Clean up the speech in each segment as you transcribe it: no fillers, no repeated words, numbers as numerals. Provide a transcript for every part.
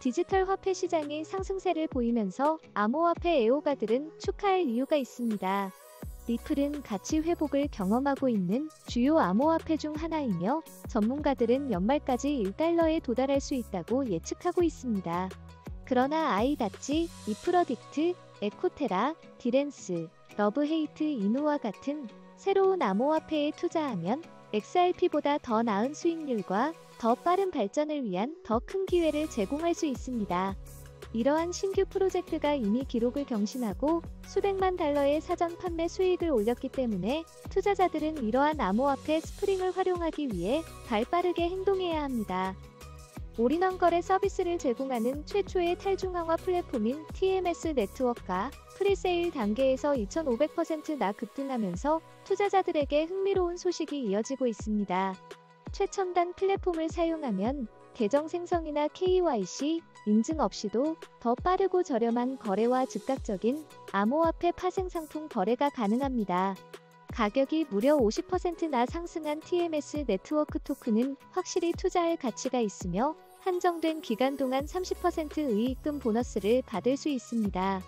디지털 화폐 시장이 상승세를 보이면서 암호화폐 애호가들은 축하할 이유가 있습니다. 리플은 가치 회복을 경험하고 있는 주요 암호화폐 중 하나이며 전문가들은 연말까지 1달러에 도달할 수 있다고 예측하고 있습니다. 그러나 아이다치, 이프러딕트, 에코테라, 디렌스, 러브헤이트 이누와 같은 새로운 암호화폐에 투자하면 XRP보다 더 나은 수익률과 더 빠른 발전을 위한 더 큰 기회를 제공할 수 있습니다. 이러한 신규 프로젝트가 이미 기록을 경신하고 수백만 달러의 사전 판매 수익을 올렸기 때문에 투자자들은 이러한 암호화폐 스프링을 활용하기 위해 발빠르게 행동해야 합니다. 올인원 거래 서비스를 제공하는 최초의 탈중앙화 플랫폼인 TMS 네트워크가 프리세일 단계에서 2,500%나 급등하면서 투자자들에게 흥미로운 소식이 이어지고 있습니다. 최첨단 플랫폼을 사용하면 계정 생성이나 KYC, 인증 없이도 더 빠르고 저렴한 거래와 즉각적인 암호화폐 파생 상품 거래가 가능합니다. 가격이 무려 50%나 상승한 TMS 네트워크 토큰은 확실히 투자할 가치가 있으며 한정된 기간 동안 30% 의익금 보너스를 받을 수 있습니다.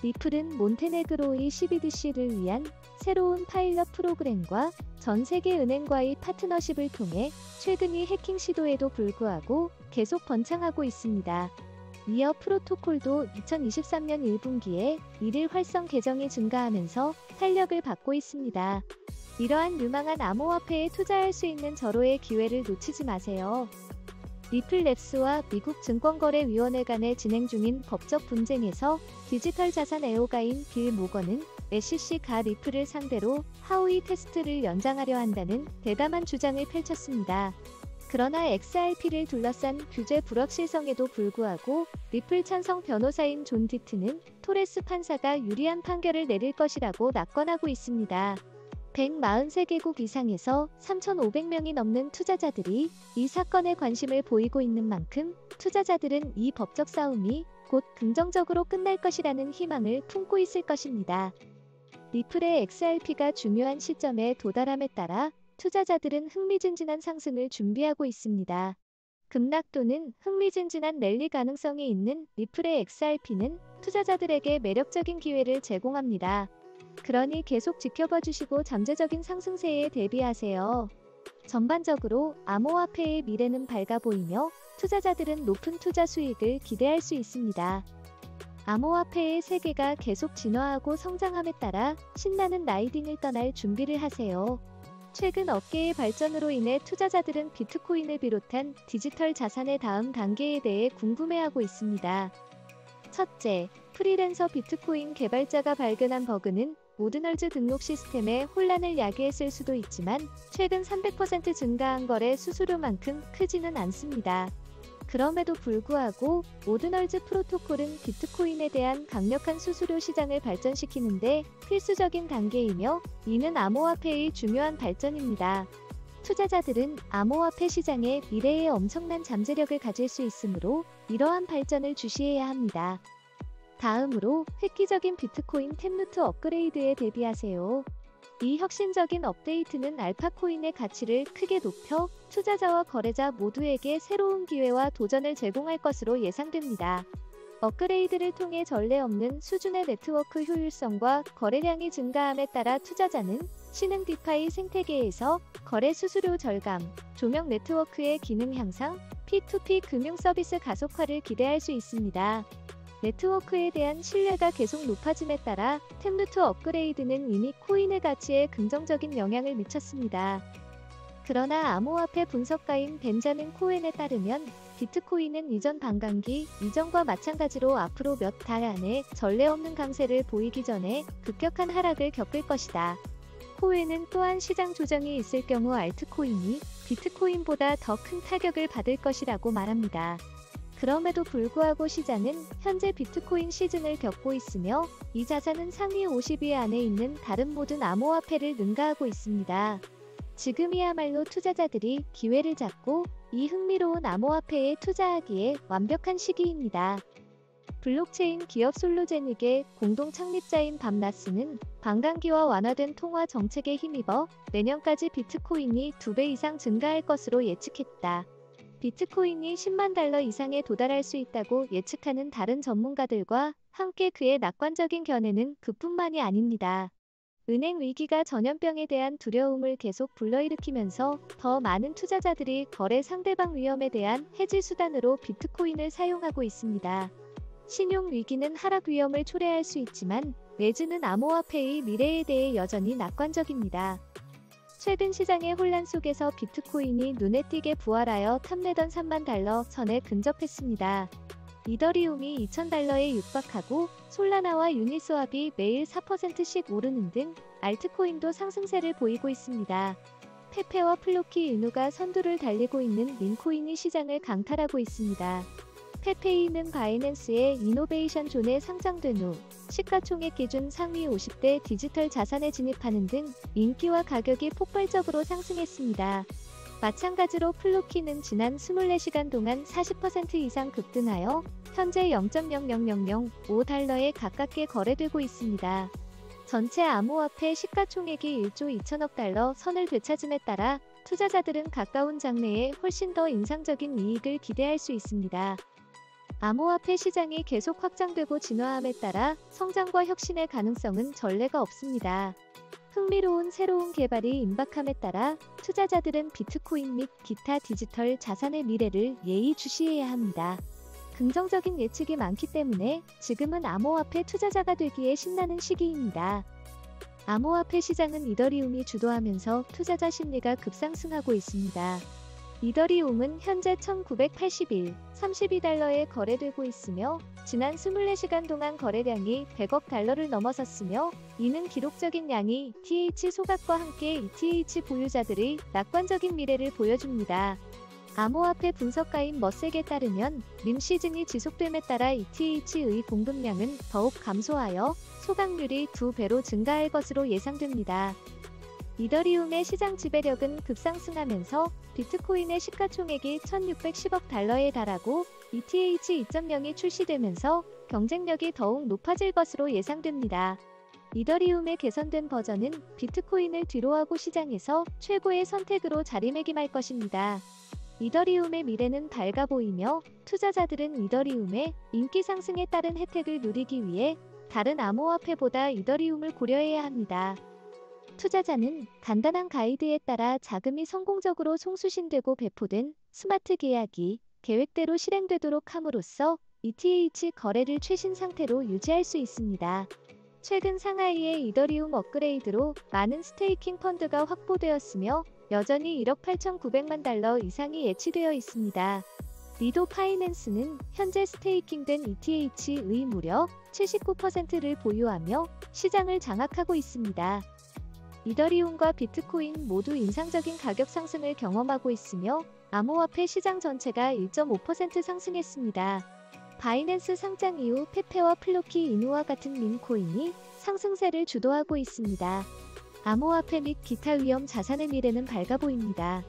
리플은 몬테네그로의 CBDC를 위한 새로운 파일럿 프로그램과 전 세계 은행과의 파트너십을 통해 최근의 해킹 시도에도 불구하고 계속 번창하고 있습니다. 이어 프로토콜도 2023년 1분기에 1일 활성 계정이 증가하면서 탄력을 받고 있습니다. 이러한 유망한 암호화폐에 투자할 수 있는 절호의 기회를 놓치지 마세요. 리플랩스와 미국 증권거래위원회 간에 진행 중인 법적 분쟁에서 디지털 자산 애호가인 빌 모건은 SEC가 리플을 상대로 하우이 테스트를 연장하려 한다는 대담한 주장을 펼쳤습니다. 그러나 XRP를 둘러싼 규제 불확실성에도 불구하고 리플 찬성 변호사인 존 디트는 토레스 판사가 유리한 판결을 내릴 것이라고 낙관하고 있습니다. 143개국 이상에서 3,500명이 넘는 투자자들이 이 사건에 관심을 보이고 있는 만큼 투자자들은 이 법적 싸움이 곧 긍정적으로 끝날 것이라는 희망을 품고 있을 것입니다. 리플의 XRP가 중요한 시점에 도달함에 따라 투자자들은 흥미진진한 상승을 준비하고 있습니다. 급락 또는 흥미진진한 랠리 가능성이 있는 리플의 XRP는 투자자들에게 매력적인 기회를 제공합니다. 그러니 계속 지켜봐 주시고 잠재적인 상승세에 대비하세요. 전반적으로 암호화폐의 미래는 밝아 보이며 투자자들은 높은 투자 수익을 기대할 수 있습니다. 암호화폐의 세계가 계속 진화하고 성장함에 따라 신나는 라이딩을 떠날 준비를 하세요. 최근 업계의 발전으로 인해 투자자들은 비트코인을 비롯한 디지털 자산의 다음 단계에 대해 궁금해하고 있습니다. 첫째, 프리랜서 비트코인 개발자가 발견한 버그는 오드널즈 등록 시스템에 혼란을 야기했을 수도 있지만 최근 300% 증가한 거래 수수료만큼 크지는 않습니다. 그럼에도 불구하고 오드널즈 프로토콜은 비트코인에 대한 강력한 수수료 시장을 발전시키는데 필수적인 단계이며 이는 암호화폐의 중요한 발전입니다. 투자자들은 암호화폐 시장의 미래에 엄청난 잠재력을 가질 수 있으므로 이러한 발전을 주시해야 합니다. 다음으로 획기적인 비트코인 템루트 업그레이드에 대비하세요. 이 혁신적인 업데이트는 알파코인의 가치를 크게 높여 투자자와 거래자 모두에게 새로운 기회와 도전을 제공할 것으로 예상됩니다. 업그레이드를 통해 전례 없는 수준의 네트워크 효율성과 거래량이 증가함에 따라 투자자는 신흥 디파이 생태계에서 거래 수수료 절감, 조명 네트워크의 기능 향상, P2P 금융 서비스 가속화를 기대할 수 있습니다. 네트워크에 대한 신뢰가 계속 높아짐에 따라 템루트 업그레이드는 이미 코인의 가치에 긍정적인 영향을 미쳤습니다. 그러나 암호화폐 분석가인 벤자민 코엔에 따르면 비트코인은 이전 반감기 이전과 마찬가지로 앞으로 몇 달 안에 전례 없는 강세를 보이기 전에 급격한 하락을 겪을 것이다. 코엔은 또한 시장 조정이 있을 경우 알트코인이 비트코인보다 더 큰 타격을 받을 것이라고 말합니다. 그럼에도 불구하고 시장은 현재 비트코인 시즌을 겪고 있으며 이 자산은 상위 50위 안에 있는 다른 모든 암호화폐를 능가하고 있습니다. 지금이야말로 투자자들이 기회를 잡고 이 흥미로운 암호화폐에 투자하기에 완벽한 시기입니다. 블록체인 기업 솔로제닉의 공동 창립자인 밤나스는 반감기와 완화된 통화 정책에 힘입어 내년까지 비트코인이 2배 이상 증가할 것으로 예측했다. 비트코인이 10만 달러 이상에 도달할 수 있다고 예측하는 다른 전문가들과 함께 그의 낙관적인 견해는 그뿐만이 아닙니다. 은행 위기가 전염병에 대한 두려움을 계속 불러일으키면서 더 많은 투자자들이 거래 상대방 위험에 대한 해지 수단으로 비트코인을 사용하고 있습니다. 신용 위기는 하락 위험을 초래할 수 있지만 레즈는 암호화폐의 미래에 대해 여전히 낙관적입니다. 최근 시장의 혼란 속에서 비트코인이 눈에 띄게 부활하여 탐내던 3만 달러 선에 근접했습니다. 이더리움이 2,000달러에 육박하고 솔라나와 유니스왑이 매일 4%씩 오르는 등 알트코인도 상승세를 보이고 있습니다. 페페와 플로키 인우가 선두를 달리고 있는 민코인이 시장을 강탈하고 있습니다. 페페이는 바이낸스의 이노베이션 존에 상장된 후 시가총액 기준 상위 50대 디지털 자산에 진입하는 등 인기와 가격이 폭발적으로 상승했습니다. 마찬가지로 플로키는 지난 24시간 동안 40% 이상 급등하여 현재 0.00005달러에 가깝게 거래되고 있습니다. 전체 암호화폐 시가총액이 1조 2천억 달러 선을 되찾음에 따라 투자자들은 가까운 장래에 훨씬 더 인상적인 이익을 기대할 수 있습니다. 암호화폐 시장이 계속 확장되고 진화함에 따라 성장과 혁신의 가능성은 전례가 없습니다. 흥미로운 새로운 개발이 임박함에 따라 투자자들은 비트코인 및 기타 디지털 자산의 미래를 예의주시해야 합니다. 긍정적인 예측이 많기 때문에 지금은 암호화폐 투자자가 되기에 신나는 시기입니다. 암호화폐 시장은 이더리움이 주도하면서 투자자 심리가 급상승하고 있습니다. 이더리움은 현재 1981, 32달러에 거래되고 있으며 지난 24시간 동안 거래량이 100억 달러를 넘어섰으며 이는 기록적인 양이 ETH 소각과 함께 ETH 보유자들의 낙관적인 미래를 보여줍니다. 암호화폐 분석가인 머색에 따르면 밈 시즌이 지속됨에 따라 ETH의 공급량은 더욱 감소하여 소각률이 2배로 증가할 것으로 예상됩니다. 이더리움의 시장 지배력은 급상승하면서 비트코인의 시가총액이 1,610억 달러에 달하고 ETH 2.0이 출시되면서 경쟁력이 더욱 높아질 것으로 예상됩니다. 이더리움의 개선된 버전은 비트코인을 뒤로하고 시장에서 최고의 선택으로 자리매김할 것입니다. 이더리움의 미래는 밝아 보이며 투자자들은 이더리움의 인기 상승에 따른 혜택을 누리기 위해 다른 암호화폐보다 이더리움을 고려해야 합니다. 투자자는 간단한 가이드에 따라 자금이 성공적으로 송수신되고 배포된 스마트 계약이 계획대로 실행되도록 함으로써 ETH 거래를 최신 상태로 유지할 수 있습니다. 최근 상하이의 이더리움 업그레이드로 많은 스테이킹 펀드가 확보되었으며 여전히 1억 8,900만 달러 이상이 예치되어 있습니다. 리도 파이낸스는 현재 스테이킹된 ETH의 무려 79%를 보유하며 시장을 장악하고 있습니다. 이더리움과 비트코인 모두 인상적인 가격 상승을 경험하고 있으며 암호화폐 시장 전체가 1.5% 상승했습니다. 바이낸스 상장 이후 페페와 플로키 이누와 같은 밈코인이 상승세를 주도하고 있습니다. 암호화폐 및 기타 위험 자산의 미래는 밝아 보입니다.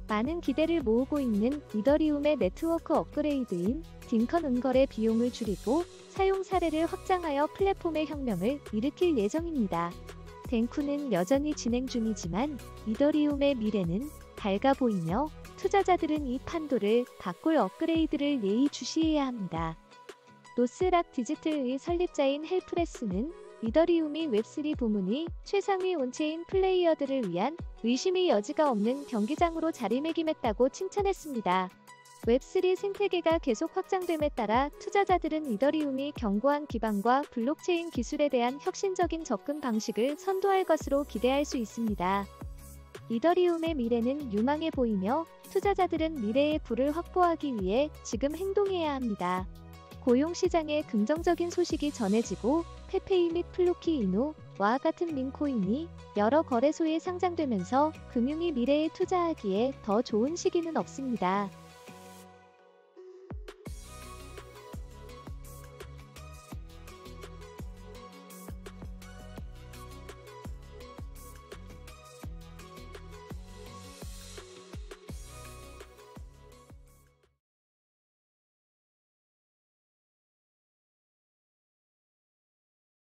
많은 기대를 모으고 있는 이더리움의 네트워크 업그레이드인 딩컨 은거래 비용을 줄이고 사용 사례를 확장하여 플랫폼의 혁명을 일으킬 예정입니다. 댕쿠는 여전히 진행 중이지만 이더리움의 미래는 밝아 보이며 투자자들은 이 판도를 바꿀 업그레이드를 예의주시해야 합니다. 노스락 디지털의 설립자인 헬프레스는 이더리움이 웹3 부문이 최상위 온체인 플레이어들을 위한 의심의 여지가 없는 경기장으로 자리매김했다고 칭찬했습니다. 웹3 생태계가 계속 확장됨에 따라 투자자들은 이더리움이 견고한 기반과 블록체인 기술에 대한 혁신적인 접근 방식을 선도할 것으로 기대할 수 있습니다. 이더리움의 미래는 유망해 보이며 투자자들은 미래의 부를 확보하기 위해 지금 행동해야 합니다. 고용시장에 긍정적인 소식이 전해지고 페페이 및 플로키 이노와 같은 밈코인이 여러 거래소에 상장되면서 금융이 미래에 투자하기에 더 좋은 시기는 없습니다.